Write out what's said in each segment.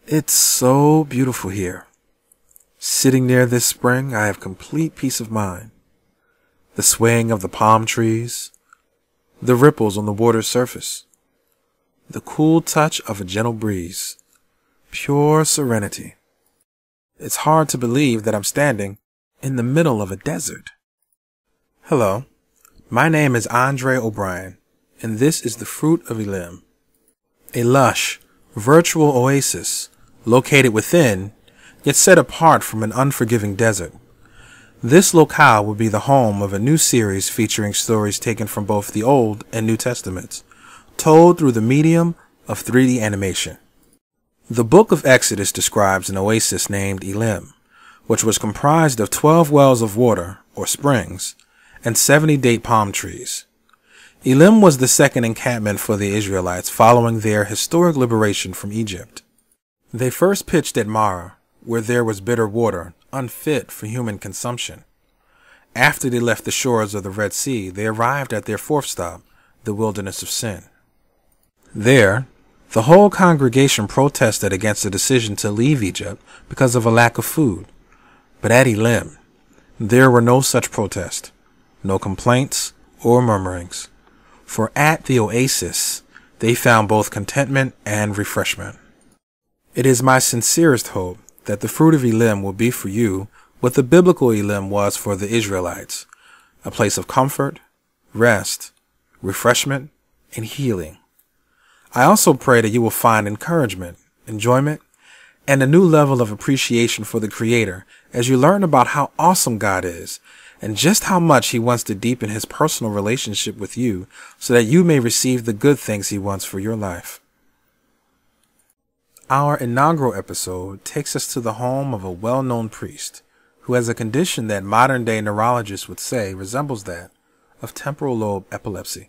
It's so beautiful here. Sitting near this spring, I have complete peace of mind. The swaying of the palm trees, the ripples on the water's surface, the cool touch of a gentle breeze, pure serenity. It's hard to believe that I'm standing in the middle of a desert. Hello, my name is Andre O'Brien, and this is the Fruit of Elim, a lush, virtual oasis located within, yet set apart from an unforgiving desert. This locale will be the home of a new series featuring stories taken from both the Old and New Testaments, told through the medium of 3D animation. The book of Exodus describes an oasis named Elim, which was comprised of 12 wells of water, or springs, and 70 date palm trees. Elim was the second encampment for the Israelites following their historic liberation from Egypt. They first pitched at Marah, where there was bitter water, unfit for human consumption. After they left the shores of the Red Sea, they arrived at their fourth stop, the Wilderness of Sin. There, the whole congregation protested against the decision to leave Egypt because of a lack of food. But at Elim, there were no such protests, no complaints or murmurings. For at the oasis, they found both contentment and refreshment. It is my sincerest hope that the Fruit of Elim will be for you what the biblical Elim was for the Israelites, a place of comfort, rest, refreshment, and healing. I also pray that you will find encouragement, enjoyment, and a new level of appreciation for the Creator as you learn about how awesome God is and just how much He wants to deepen His personal relationship with you so that you may receive the good things He wants for your life. Our inaugural episode takes us to the home of a well-known priest who has a condition that modern-day neurologists would say resembles that of temporal lobe epilepsy.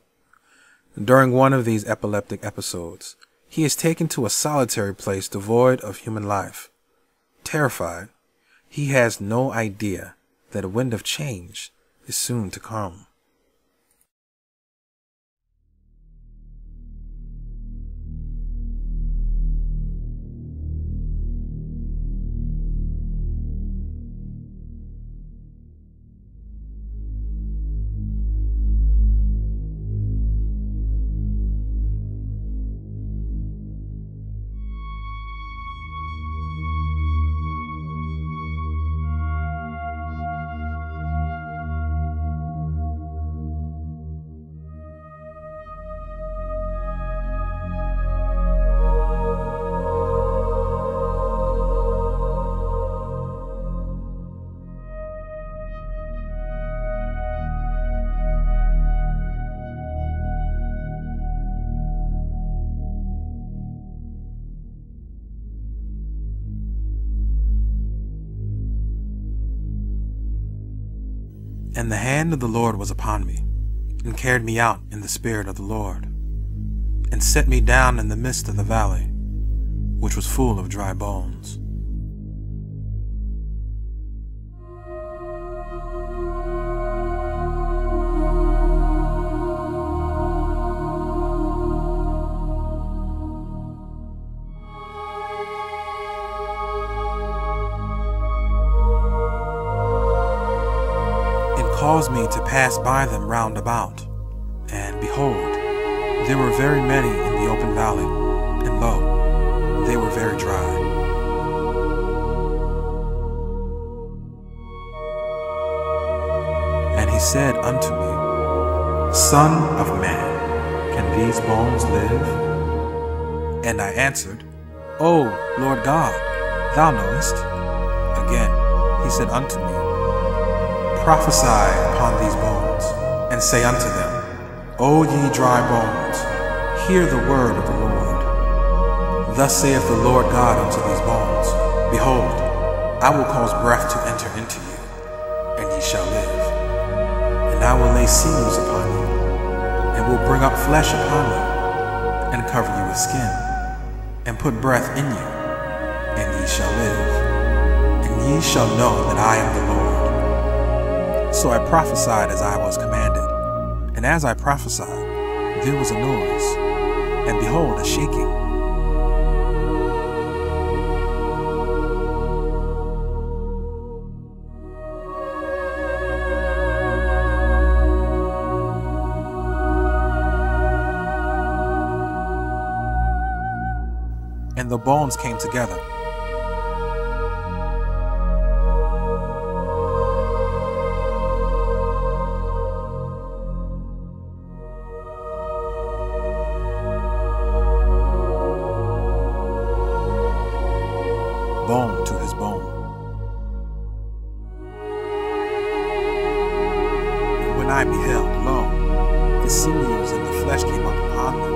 During one of these epileptic episodes, he is taken to a solitary place devoid of human life. Terrified, he has no idea that a wind of change is soon to come. And the hand of the Lord was upon me, and carried me out in the spirit of the Lord, and set me down in the midst of the valley, which was full of dry bones. Caused me to pass by them round about, and behold, there were very many in the open valley, and lo, they were very dry. And he said unto me, Son of man, can these bones live? And I answered, O Lord God, thou knowest. Again he said unto me, Prophesy upon these bones, and say unto them, O ye dry bones, hear the word of the Lord. Thus saith the Lord God unto these bones, Behold, I will cause breath to enter into you, and ye shall live. And I will lay sinews upon you, and will bring up flesh upon you, and cover you with skin, and put breath in you, and ye shall live. And ye shall know that I am the Lord. So I prophesied as I was commanded, and as I prophesied, there was a noise, and behold, a shaking. and the bones came together. Bone to his bone. And when I beheld, lo, the sinews and the flesh came up upon them.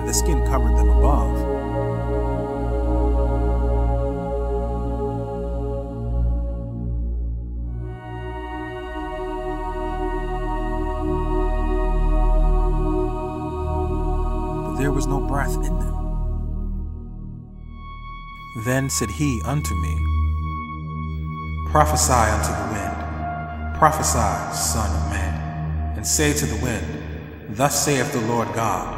The skin covered them above. But there was no breath in them. Then said he unto me, Prophesy unto the wind, prophesy, son of man, and say to the wind, Thus saith the Lord God,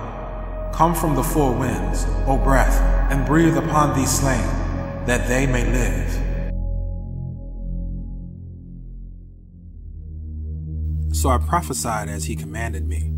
Come from the four winds, O breath, and breathe upon these slain, that they may live. So I prophesied as he commanded me.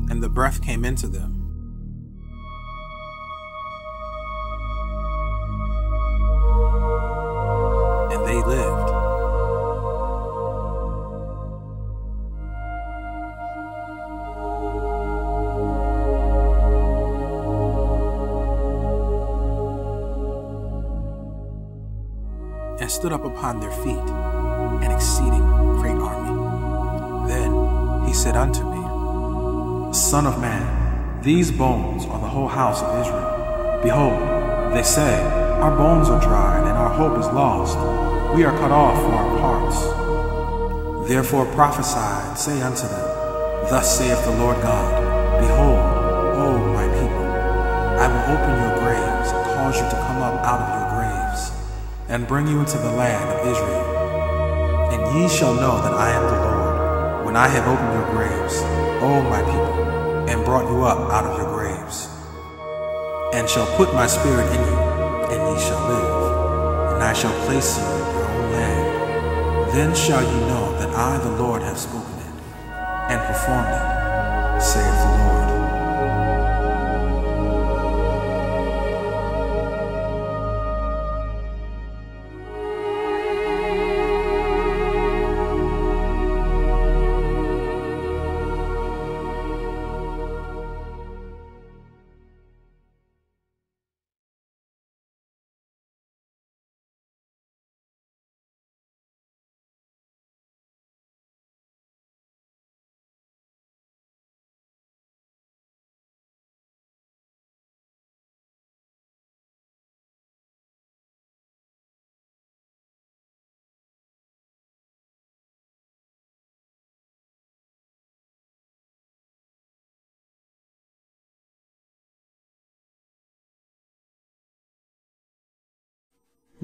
And the breath came into them. And they lived. And stood up upon their feet, an exceeding great army. Then he said unto me, Son of man, these bones are the whole house of Israel. Behold, they say, Our bones are dried, and our hope is lost. We are cut off from our parts. Therefore prophesy, and say unto them, Thus saith the Lord God, Behold, O my people, I will open your graves, and cause you to come up out of your graves, and bring you into the land of Israel. And ye shall know that I am the Lord, when I have opened your graves, O my people, and brought you up out of your graves, and shall put my spirit in you, and ye shall live, and I shall place you in your own land. Then shall ye know that I, the Lord, have spoken it, and performed it, saith the Lord.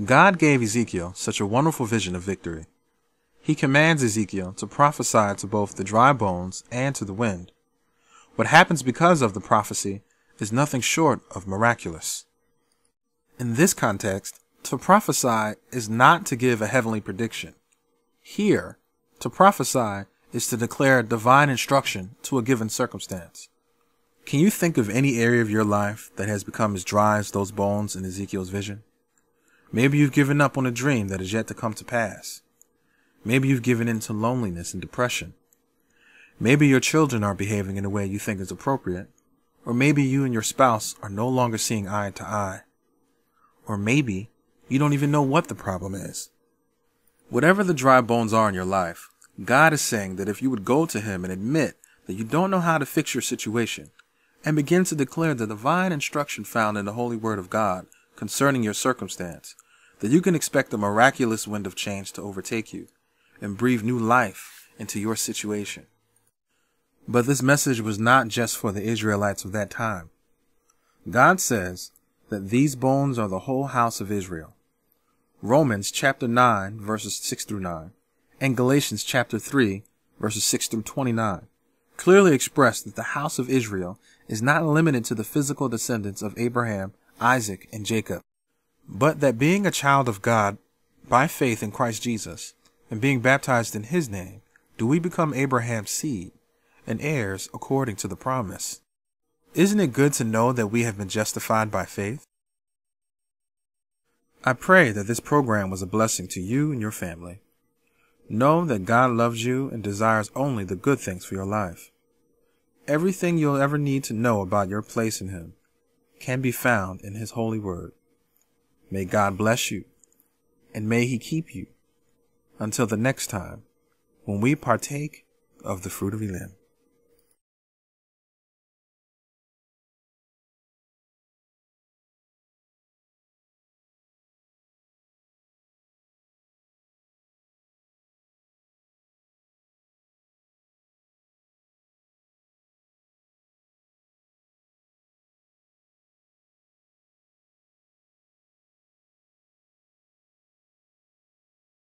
God gave Ezekiel such a wonderful vision of victory. He commands Ezekiel to prophesy to both the dry bones and to the wind. What happens because of the prophecy is nothing short of miraculous. In this context, to prophesy is not to give a heavenly prediction. Here, to prophesy is to declare divine instruction to a given circumstance. Can you think of any area of your life that has become as dry as those bones in Ezekiel's vision? Maybe you've given up on a dream that is yet to come to pass. Maybe you've given in to loneliness and depression. Maybe your children are behaving in a way you think is appropriate. Or maybe you and your spouse are no longer seeing eye to eye. Or maybe you don't even know what the problem is. Whatever the dry bones are in your life, God is saying that if you would go to Him and admit that you don't know how to fix your situation, and begin to declare the divine instruction found in the holy word of God concerning your circumstance, that you can expect a miraculous wind of change to overtake you and breathe new life into your situation. But this message was not just for the Israelites of that time. God says that these bones are the whole house of Israel. Romans chapter 9 verses 6 through 9 and Galatians chapter 3 verses 6 through 29 clearly express that the house of Israel is not limited to the physical descendants of Abraham, Isaac, and Jacob, but that being a child of God by faith in Christ Jesus and being baptized in His name, do we become Abraham's seed and heirs according to the promise. Isn't it good to know that we have been justified by faith? I pray that this program was a blessing to you and your family. Know that God loves you and desires only the good things for your life. Everything you'll ever need to know about your place in Him can be found in His holy word. May God bless you, and may He keep you until the next time when we partake of the fruit of Elim.